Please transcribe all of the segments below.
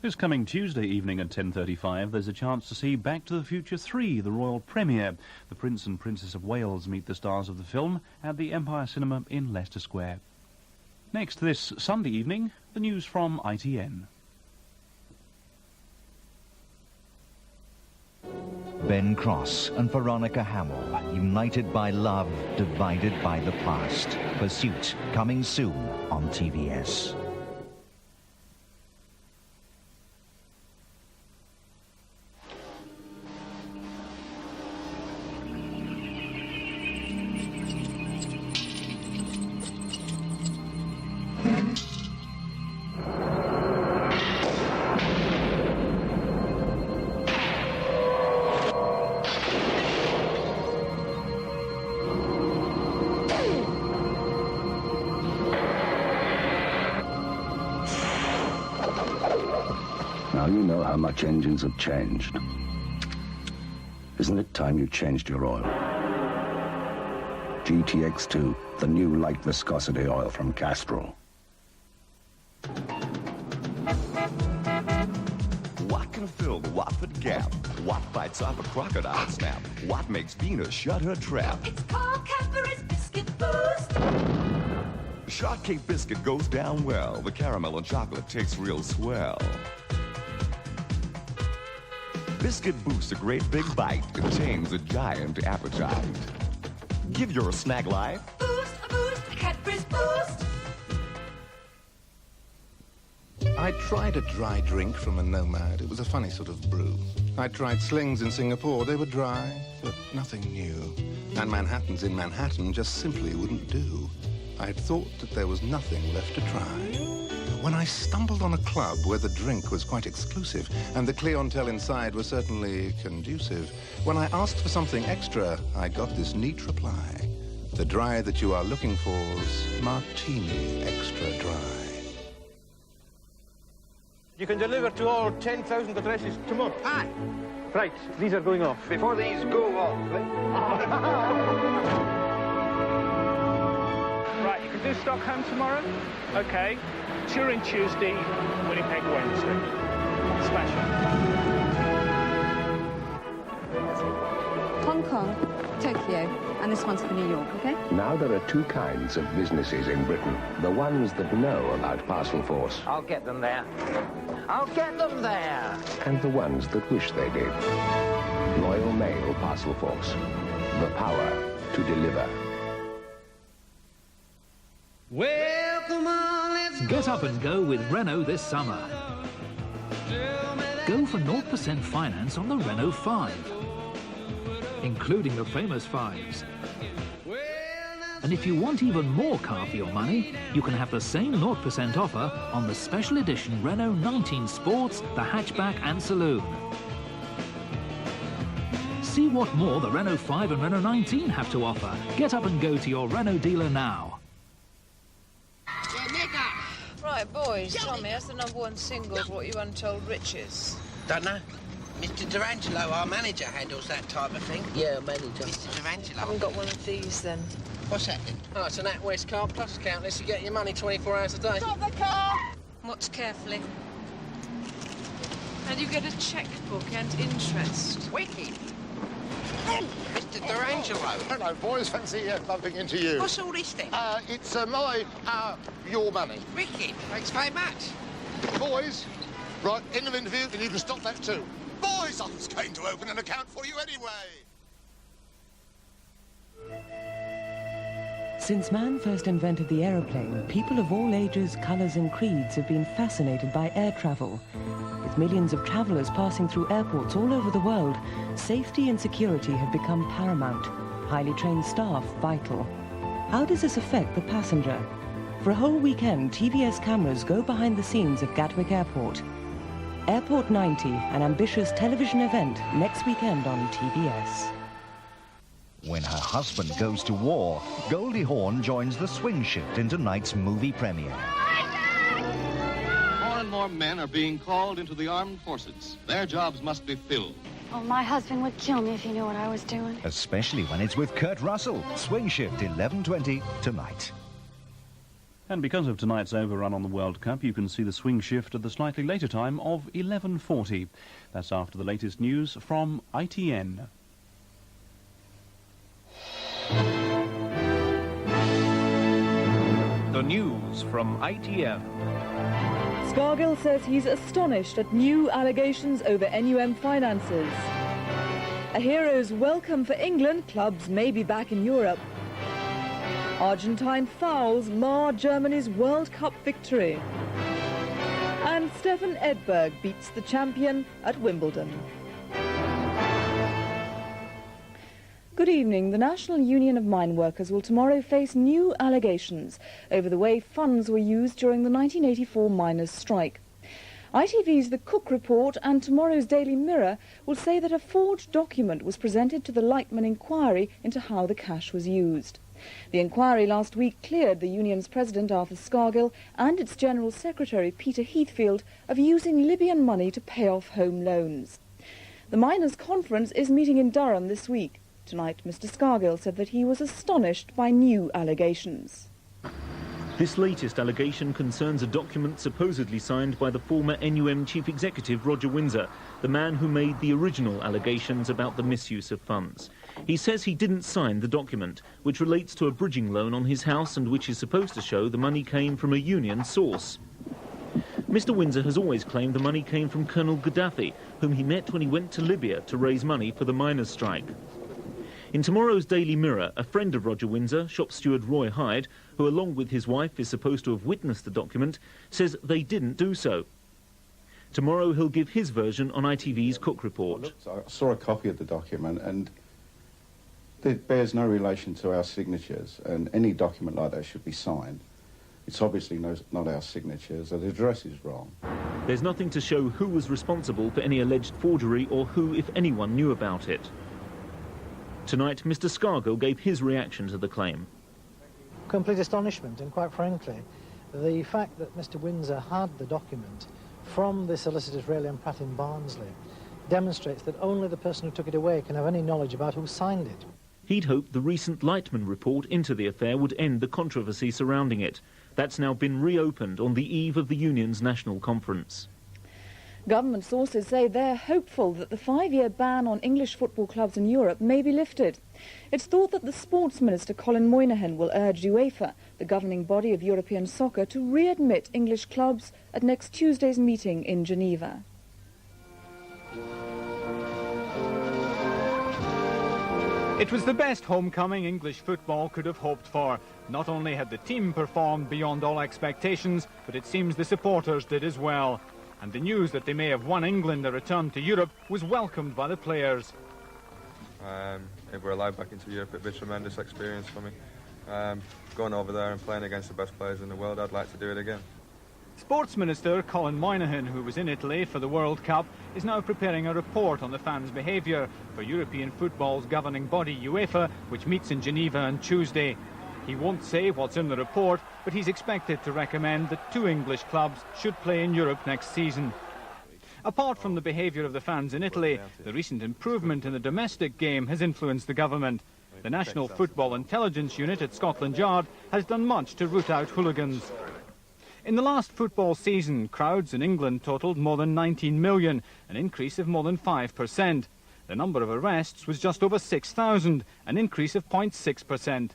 This coming Tuesday evening at 10:35, there's a chance to see Back to the Future 3, the royal premiere. The Prince and Princess of Wales meet the stars of the film at the Empire Cinema in Leicester Square. Next this Sunday evening, the news from ITN. Ben Cross and Veronica Hamill, united by love, divided by the past. Pursuit, coming soon on TVS. Now you know how much engines have changed. Isn't it time you changed your oil? GTX2, the new light viscosity oil from Castrol. What can fill the Watford gap? What bites off a crocodile snap? What makes Venus shut her trap? It's called Cadbury's Biscuit Boost. Shortcake biscuit goes down well. The caramel and chocolate tastes real swell. Biscuit Boost, a great big bite, contains a giant appetite. Give your snack life Boost, a boost, a Cadbury's Boost. I tried a dry drink from a nomad. It was a funny sort of brew. I tried slings in Singapore. They were dry, but nothing new. And Manhattans in Manhattan just simply wouldn't do. I had thought that there was nothing left to try. When I stumbled on a club where the drink was quite exclusive and the clientele inside was certainly conducive, when I asked for something extra, I got this neat reply. The dry that you are looking for's Martini Extra Dry. You can deliver to all 10,000 addresses tomorrow. Aye. Right, these are going off. Before these go off, Right, you can do Stockholm tomorrow? Okay. Turin Tuesday, Winnipeg Wednesday. Smashing. Hong Kong, Tokyo, and this one's for New York, okay? Now there are two kinds of businesses in Britain. The ones that know about Parcel Force I'll get them there. I'll get them there. and the ones that wish they did. Royal Mail Parcel Force. The power to deliver. Well, come on, let's Get up and go with Renault this summer. Go for 0% finance on the Renault 5, including the famous 5s. And if you want even more car for your money, you can have the same 0% offer on the special edition Renault 19 Sports, the hatchback and saloon. See what more the Renault 5 and Renault 19 have to offer. Get up and go to your Renault dealer now. Right, boys, tell me, that's the #1 single of What You Untold Riches. Don't know. Mr. Durangelo, our manager, handles that type of thing. Yeah, manager. Mr. Durangelo. I haven't got one of these, then. What's that then? Oh, it's an NatWest Car Plus account. Lets you get your money 24 hours a day. Stop the car! Watch carefully. And you get a checkbook and interest. Wicked. Mr. Durangelo. Hello, boys. Fancy bumping into you. What's all this then? It's your money. Wicked. Thanks very much. Boys, right, end of interview, and you can stop that too. Boys, I was going to open an account for you anyway. Since man first invented the aeroplane, people of all ages, colours and creeds have been fascinated by air travel. With millions of travellers passing through airports all over the world, safety and security have become paramount. Highly trained staff vital. How does this affect the passenger? For a whole weekend, TVS cameras go behind the scenes of Gatwick Airport. Airport 90, an ambitious television event next weekend on TBS. When her husband goes to war, Goldie Hawn joins the swing shift in tonight's movie premiere. More and more men are being called into the armed forces. Their jobs must be filled. Oh, my husband would kill me if he knew what I was doing. Especially when it's with Kurt Russell. Swing shift 11:20 tonight. And because of tonight's overrun on the World Cup, you can see the swing shift at the slightly later time of 11:40. That's after the latest news from ITN. The news from ITN. Scargill says he's astonished at new allegations over NUM finances. A hero's welcome for England, clubs may be back in Europe. Argentine fouls mar Germany's World Cup victory. And Stefan Edberg beats the champion at Wimbledon. Good evening. The National Union of Mine Workers will tomorrow face new allegations over the way funds were used during the 1984 miners' strike. ITV's The Cook Report and tomorrow's Daily Mirror will say that a forged document was presented to the Lightman inquiry into how the cash was used. The inquiry last week cleared the union's president Arthur Scargill and its general secretary Peter Heathfield of using Libyan money to pay off home loans. The miners' conference is meeting in Durham this week. Tonight, Mr. Scargill said that he was astonished by new allegations. This latest allegation concerns a document supposedly signed by the former NUM chief executive Roger Windsor, the man who made the original allegations about the misuse of funds. He says he didn't sign the document, which relates to a bridging loan on his house and which is supposed to show the money came from a union source. Mr. Windsor has always claimed the money came from Colonel Gaddafi, whom he met when he went to Libya to raise money for the miners' strike. In tomorrow's Daily Mirror, a friend of Roger Windsor, shop steward Roy Hyde, who along with his wife is supposed to have witnessed the document, says they didn't do so. Tomorrow he'll give his version on ITV's Cook Report. I saw a copy of the document and it bears no relation to our signatures, and any document like that should be signed. It's obviously not our signatures, the address is wrong. There's nothing to show who was responsible for any alleged forgery or who, if anyone, knew about it. Tonight, Mr. Scargill gave his reaction to the claim. Complete astonishment, and quite frankly, the fact that Mr. Windsor had the document from the solicitors Rayleigh and Pratt in Barnsley demonstrates that only the person who took it away can have any knowledge about who signed it. He'd hoped the recent Lightman report into the affair would end the controversy surrounding it. That's now been reopened on the eve of the union's national conference. Government sources say they're hopeful that the 5-year ban on English football clubs in Europe may be lifted. It's thought that the Sports Minister Colin Moynihan will urge UEFA, the governing body of European soccer, to readmit English clubs at next Tuesday's meeting in Geneva. It was the best homecoming English football could have hoped for. Not only had the team performed beyond all expectations, but it seems the supporters did as well. And the news that they may have won England a return to Europe was welcomed by the players. If we're allowed back into Europe, it'd be a tremendous experience for me. Going over there and playing against the best players in the world, I'd like to do it again. Sports Minister Colin Moynihan, who was in Italy for the World Cup, is now preparing a report on the fans' behaviour for European football's governing body, UEFA, which meets in Geneva on Tuesday. He won't say what's in the report, but he's expected to recommend that 2 English clubs should play in Europe next season. Apart from the behaviour of the fans in Italy, the recent improvement in the domestic game has influenced the government. The National Football Intelligence Unit at Scotland Yard has done much to root out hooligans. In the last football season, crowds in England totalled more than 19 million, an increase of more than 5%. The number of arrests was just over 6,000, an increase of 0.6%.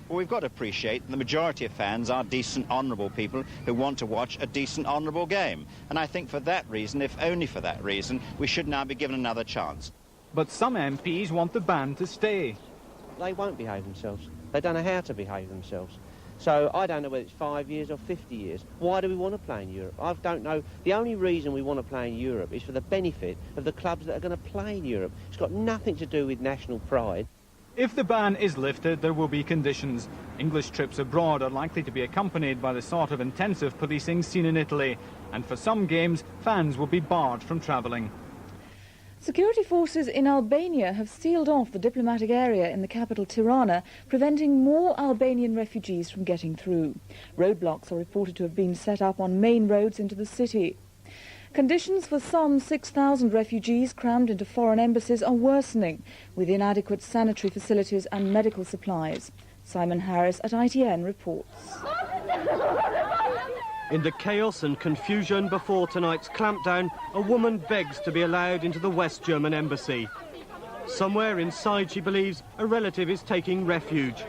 Well, we've got to appreciate the majority of fans are decent, honourable people who want to watch a decent, honourable game. And I think for that reason, if only for that reason, we should now be given another chance. But some MPs want the ban to stay. They won't behave themselves. They don't know how to behave themselves. So I don't know whether it's 5 years or 50 years. Why do we want to play in Europe? I don't know. The only reason we want to play in Europe is for the benefit of the clubs that are going to play in Europe. It's got nothing to do with national pride. If the ban is lifted, there will be conditions. English trips abroad are likely to be accompanied by the sort of intensive policing seen in Italy. And for some games, fans will be barred from travelling. Security forces in Albania have sealed off the diplomatic area in the capital Tirana, preventing more Albanian refugees from getting through. Roadblocks are reported to have been set up on main roads into the city. Conditions for some 6,000 refugees crammed into foreign embassies are worsening, with inadequate sanitary facilities and medical supplies. Simon Harris at ITN reports. In the chaos and confusion before tonight's clampdown, a woman begs to be allowed into the West German embassy. Somewhere inside, she believes, a relative is taking refuge.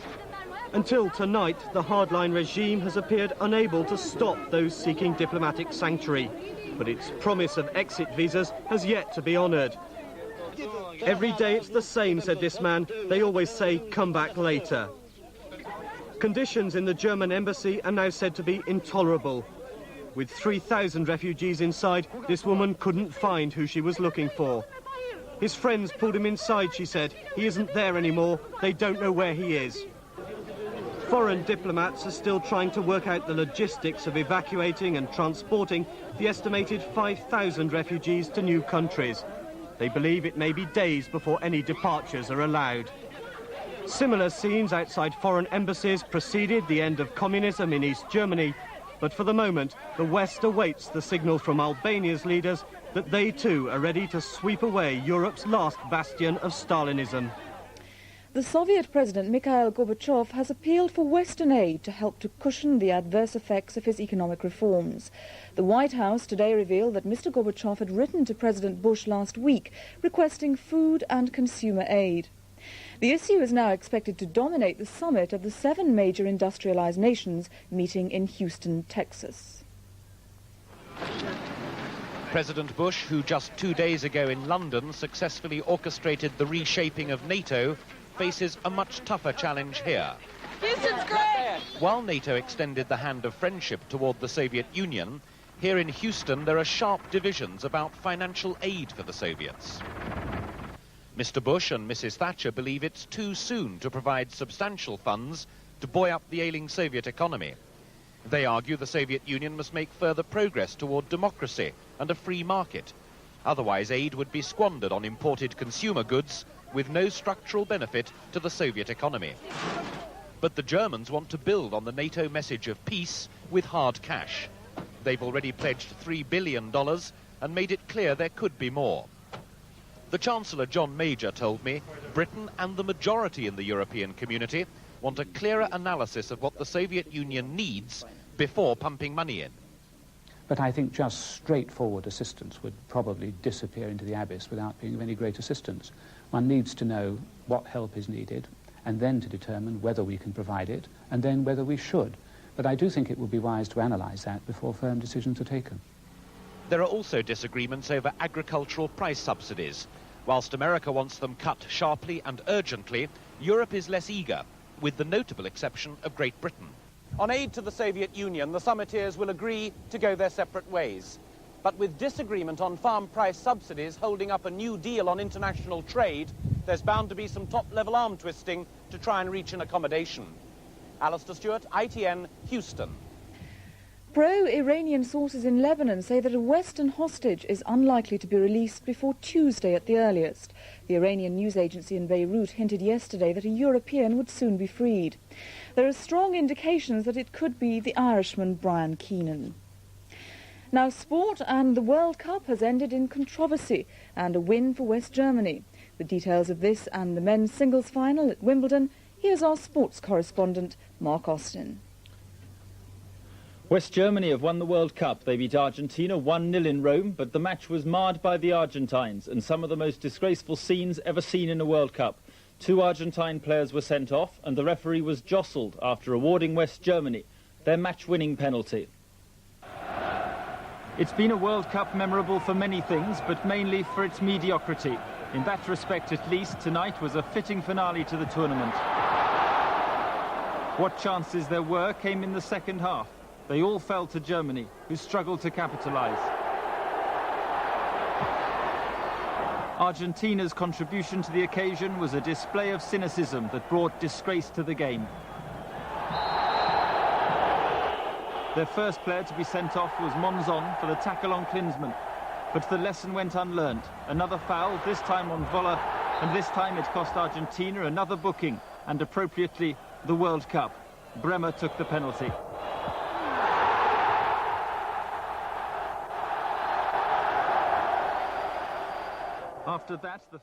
Until tonight, the hardline regime has appeared unable to stop those seeking diplomatic sanctuary. But its promise of exit visas has yet to be honoured. Every day it's the same, said this man. They always say, come back later. Conditions in the German embassy are now said to be intolerable. With 3,000 refugees inside, this woman couldn't find who she was looking for. His friends pulled him inside, she said. He isn't there anymore. They don't know where he is. Foreign diplomats are still trying to work out the logistics of evacuating and transporting the estimated 5,000 refugees to new countries. They believe it may be days before any departures are allowed. Similar scenes outside foreign embassies preceded the end of communism in East Germany, but for the moment, the West awaits the signal from Albania's leaders that they too are ready to sweep away Europe's last bastion of Stalinism. The Soviet President Mikhail Gorbachev has appealed for Western aid to help to cushion the adverse effects of his economic reforms. The White House today revealed that Mr. Gorbachev had written to President Bush last week requesting food and consumer aid. The issue is now expected to dominate the summit of the 7 major industrialized nations meeting in Houston, Texas. President Bush, who just 2 days ago in London successfully orchestrated the reshaping of NATO, faces a much tougher challenge here. Houston's great! While NATO extended the hand of friendship toward the Soviet Union, here in Houston there are sharp divisions about financial aid for the Soviets. Mr. Bush and Mrs. Thatcher believe it's too soon to provide substantial funds to buoy up the ailing Soviet economy. They argue the Soviet Union must make further progress toward democracy and a free market. Otherwise, aid would be squandered on imported consumer goods with no structural benefit to the Soviet economy. But the Germans want to build on the NATO message of peace with hard cash. They've already pledged $3 billion and made it clear there could be more. The Chancellor, John Major, told me Britain and the majority in the European community want a clearer analysis of what the Soviet Union needs before pumping money in. But I think just straightforward assistance would probably disappear into the abyss without being of any great assistance. One needs to know what help is needed, and then to determine whether we can provide it, and then whether we should. But I do think it would be wise to analyse that before firm decisions are taken. There are also disagreements over agricultural price subsidies. Whilst America wants them cut sharply and urgently, Europe is less eager, with the notable exception of Great Britain. On aid to the Soviet Union, the summiteers will agree to go their separate ways. But with disagreement on farm price subsidies holding up a new deal on international trade, there's bound to be some top-level arm twisting to try and reach an accommodation. Alistair Stewart, ITN, Houston. Pro-Iranian sources in Lebanon say that a Western hostage is unlikely to be released before Tuesday at the earliest. The Iranian news agency in Beirut hinted yesterday that a European would soon be freed. There are strong indications that it could be the Irishman Brian Keenan. Now, sport and the World Cup has ended in controversy and a win for West Germany. The details of this and the men's singles final at Wimbledon, here's our sports correspondent, Mark Austin. West Germany have won the World Cup. They beat Argentina 1-0 in Rome, but the match was marred by the Argentines and some of the most disgraceful scenes ever seen in a World Cup. 2 Argentine players were sent off and the referee was jostled after awarding West Germany their match-winning penalty. It's been a World Cup memorable for many things, but mainly for its mediocrity. In that respect, at least, tonight was a fitting finale to the tournament. What chances there were came in the second half. They all fell to Germany, who struggled to capitalise. Argentina's contribution to the occasion was a display of cynicism that brought disgrace to the game. Their first player to be sent off was Monzon for the tackle on Klinsmann. But the lesson went unlearnt. Another foul, this time on Voller, and this time it cost Argentina another booking, and appropriately, the World Cup. Bremer took the penalty. After that, the